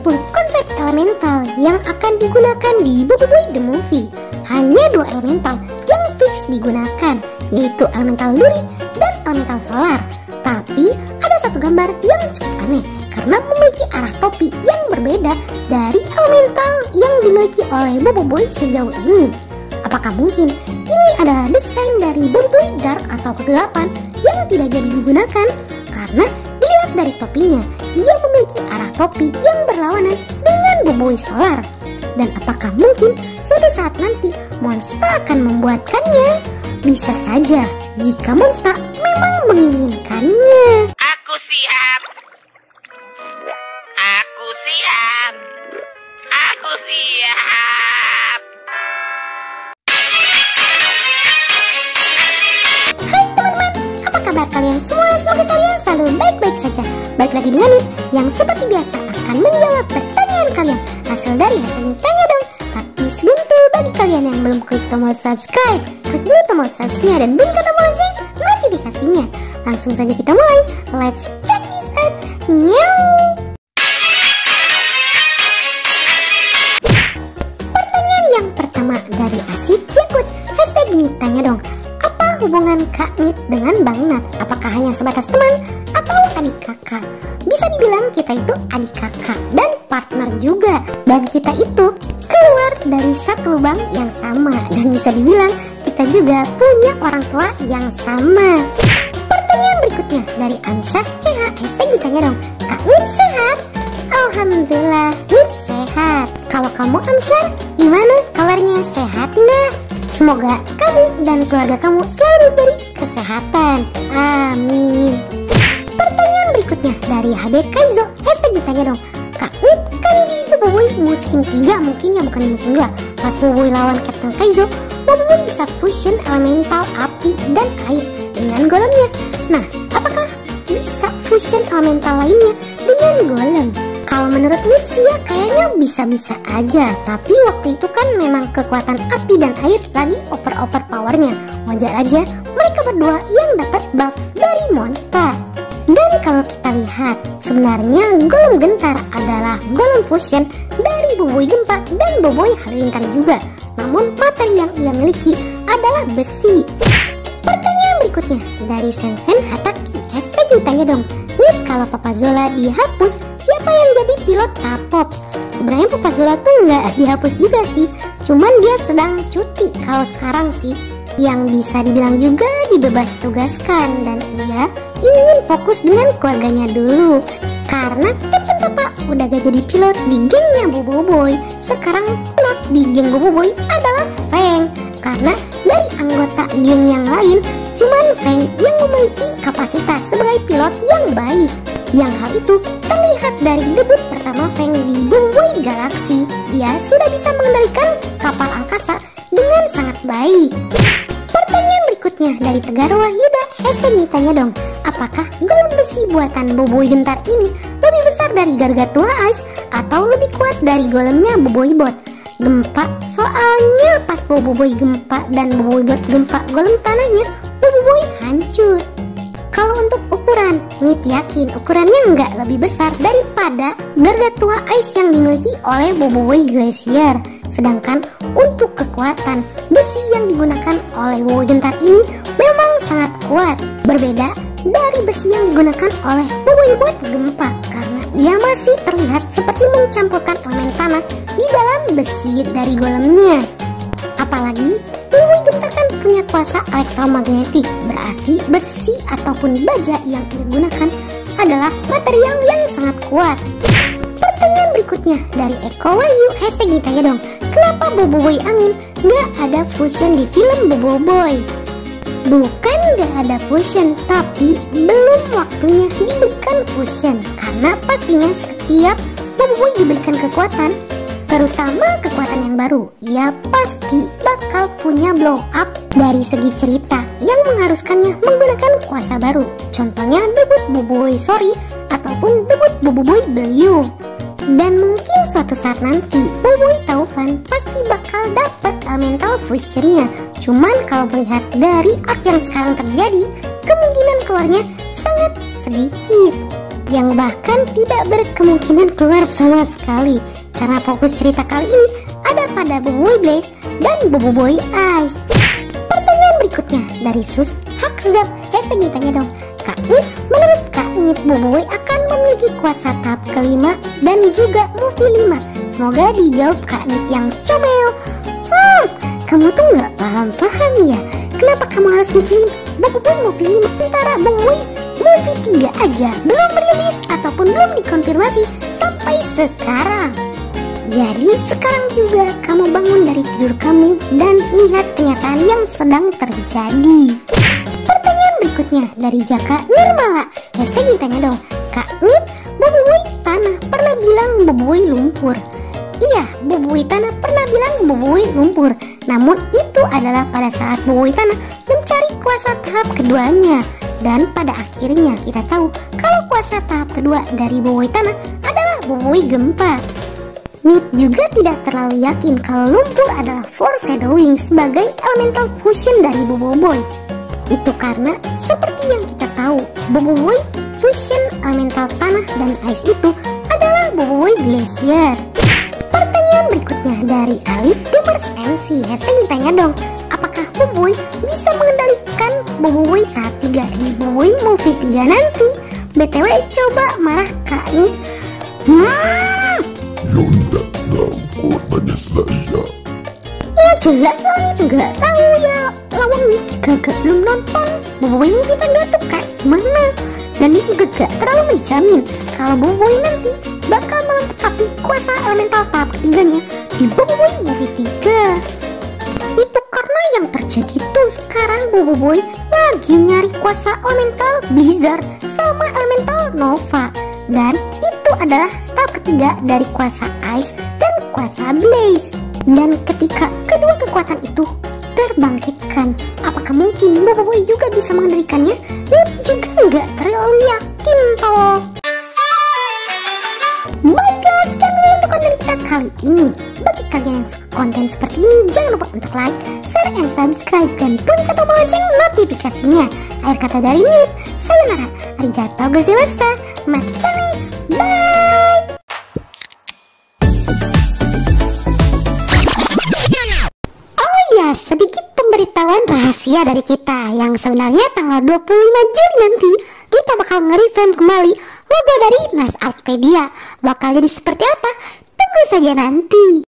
10 konsep elemental yang akan digunakan di Boboiboy The Movie. Hanya 2 elemental yang fix digunakan, yaitu elemental duri dan elemental solar. Tapi ada satu gambar yang cukup aneh karena memiliki arah topi yang berbeda dari elemental yang dimiliki oleh Boboiboy sejauh ini. Apakah mungkin ini adalah desain dari Boboiboy Dark atau kegelapan yang tidak jadi digunakan? Karena dilihat dari topinya, ia memiliki arah topi yang berlawanan dengan Boboiboy Solar. Dan apakah mungkin suatu saat nanti Monsta akan membuatkannya? Bisa saja jika Monsta memang menginginkannya. Aku siap. Aku siap. Aku siap. Hai teman-teman, apa kabar kalian semua? Semoga kalian selalu baik-baik saja. Balik lagi dengan Nit yang seperti biasa akan menjawab pertanyaan kalian hasil dari hasilnya Tanya Dong. Tapi sebelum itu, bagi kalian yang belum klik tombol subscribe, klik dulu tombol subscribe dan bunyikan tombol lonceng notifikasinya. Langsung saja kita mulai. Let's check this out. Pertanyaan yang pertama dari Asif Jakut. Hashtag Nit Tanya Dong. Apa hubungan Kak Nit dengan Bang Nat? Apakah hanya sebatas teman atau adik kakak? Bisa dibilang kita itu adik kakak dan partner juga. Dan kita itu keluar dari satu lubang yang sama. Dan bisa dibilang kita juga punya orang tua yang sama. Pertanyaan berikutnya dari Ansyah CH. Hashtag Ditanya Dong. Kak Nit sehat? Alhamdulillah Nit sehat. Kalau kamu Ansyah, gimana kabarnya, sehat nggak? Semoga kamu dan keluarga kamu selalu diberi kesehatan. Amin. Pertanyaan berikutnya dari HB Kaizo. Hashtag Ditanya Dong. Kak Nit, kan di Boboiboy musim 3 mungkin ya, bukan di musim 2. Pas Boboiboy lawan Captain Kaizo, Boboiboy bisa fusion elemental api dan air dengan golemnya. Nah, apakah bisa fusion elemental lainnya dengan golem? Kalau menurut Nit sih ya kayaknya bisa-bisa aja. Tapi waktu itu kan memang kekuatan api dan air lagi over powernya. Wajar aja mereka berdua yang dapat buff dari Monsta. Dan kalau kita lihat, sebenarnya golem gentar adalah golem fusion dari Boboiboy Gempa dan Boboiboy Halilintar juga. Namun materi yang ia miliki adalah besi. Pertanyaan berikutnya dari Sensen Hataki. Hashtag Ditanya Dong. Nit, kalau Papa Zola dihapus, siapa yang jadi pilot K-Pops? Sebenarnya Papa Zola tuh nggak dihapus juga sih, cuman dia sedang cuti kalau sekarang sih. Yang bisa dibilang juga dibebas tugaskan, dan ia ingin fokus dengan keluarganya dulu. Karena Captain Papa udah gak jadi pilot di gengnya Boboiboy. Sekarang pilot di geng Boboiboy adalah Feng. Karena dari anggota geng yang lain, cuman Feng yang memiliki kapasitas sebagai pilot yang baik. Yang hal itu terlihat dari debut pertama Feng di Boboiboy Galaxy. Ia sudah bisa mengendalikan kapal angkasa dengan sangat baik. Pertanyaan berikutnya dari Tegar Wahyuda. Hashtag Ditanya Dong. Apakah golem besi buatan Boboiboy Gentar ini lebih besar dari Gargantua Ice atau lebih kuat dari golemnya Boboiboy Gempa? Soalnya pas Boboiboy Gempa dan Boboiboy Gempa golem tanahnya, Boboiboy hancur. Kalau untuk ukuran, Nit yakin ukurannya nggak lebih besar daripada Gargantua Ice yang dimiliki oleh Boboiboy Glacier. Sedangkan untuk kekuatan, besi yang digunakan oleh Boboiboy Gentar ini memang sangat kuat. Berbeda dari besi yang digunakan oleh Boboiboy Gempa, karena ia masih terlihat seperti mencampurkan elemen tanah di dalam besi dari golemnya. Apalagi Boboiboy Gentar kan punya kuasa elektromagnetik, berarti besi ataupun baja yang digunakan adalah material yang sangat kuat. Pertanyaan berikutnya dari Eko Wahyu. Hashtag Ditanya Dong. Kenapa Boboiboy Angin gak ada fusion di film Boboiboy? Bukan gak ada fusion, tapi belum waktunya diberikan fusion. Karena pastinya setiap Boboiboy diberikan kekuatan, terutama kekuatan yang baru, ia pasti bakal punya blow up dari segi cerita yang mengharuskannya menggunakan kuasa baru. Contohnya debut Boboiboy Sori ataupun debut Boboiboy Beliau. Dan mungkin suatu saat nanti Boboiboy Taufan pasti bakal dapat elemental fusionnya. Cuman kalau melihat dari arc yang sekarang terjadi, kemungkinan keluarnya sangat sedikit. yang bahkan tidak berkemungkinan keluar sama sekali, karena fokus cerita kali ini ada pada Boboiboy Blaze dan Boboiboy Ice. Pertanyaan berikutnya dari Sus Hakzab, hashtag ditanya dong, Kak Nit, menurut Kak Nit, Boboiboy akan memiliki kuasa tahap kelima dan juga movie 5. Semoga dijawab Kak Nit yang comel. Kamu tuh nggak paham ya, kenapa kamu harus mikirin Boboiboy movie 5 sementara Boboiboy movie 3 aja belum rilis ataupun belum dikonfirmasi sampai sekarang. Jadi sekarang juga kamu bangun dari tidur kamu dan lihat kenyataan yang sedang terjadi. Pertanyaan berikutnya dari Jaka Nirmala, hashtag ditanya dong, Kak Nit, Boboiboy Tanah pernah bilang Boboiboy lumpur. Iya, Boboiboy Tanah pernah bilang Boboiboy lumpur. Namun itu adalah pada saat Boboiboy Tanah mencari kuasa tahap keduanya. Dan pada akhirnya kita tahu kalau kuasa tahap kedua dari Boboiboy Tanah adalah Boboiboy Gempa. Nit juga tidak terlalu yakin kalau lumpur adalah foreshadowing sebagai elemental fusion dari Boboiboy. Itu karena seperti yang kita tahu, Boboiboy fusion elemental tanah dan ice itu adalah Boboiboy Glacier. Pertanyaan berikutnya dari Alif Demers MC, hashtag ditanya dong, apakah Boboiboy bisa mengendalikan Boboiboy tahap 3 di Boboiboy movie 3 nanti? BTW coba marah Kak Nit. Yonda ngawur tanya saya. Ya jelas lah Nit nggak tahu ya, lawan Nit juga belum nonton Boboiboy movie 3 tuh kayak gimana. Dan Nit juga gak terlalu menjamin kalau Boboiboy nanti bakal melengkapi kuasa elemental tahap ketiganya di Boboiboy movie 3. Itu karena yang terjadi tuh sekarang Boboiboy lagi nyari kuasa elemental Blizzard sama elemental Nova. Dan itu adalah tahap ketiga dari kuasa Ice dan kuasa Blaze. Dan ketika kedua kekuatan itu terbangkitkan, apakah mungkin Boboiboy juga bisa mengendalikannya? Nit juga nggak terlalu yakin toh. Baiklah, sekian dulu untuk konten kita kali ini. Bagi kalian yang suka konten seperti ini, jangan lupa untuk like, share, and subscribe, dan klik tombol lonceng notifikasinya. Akhir kata dari Nit, sayonara, arigatou gozaimashita, mata nih, bye. Oh ya, sedikit pemberitahuan rahasia dari kita, yang sebenarnya tanggal 25 Juli nanti kita bakal nge-revamp kembali logo dari Nas Artpedia. Bakal jadi seperti apa? Tunggu saja nanti.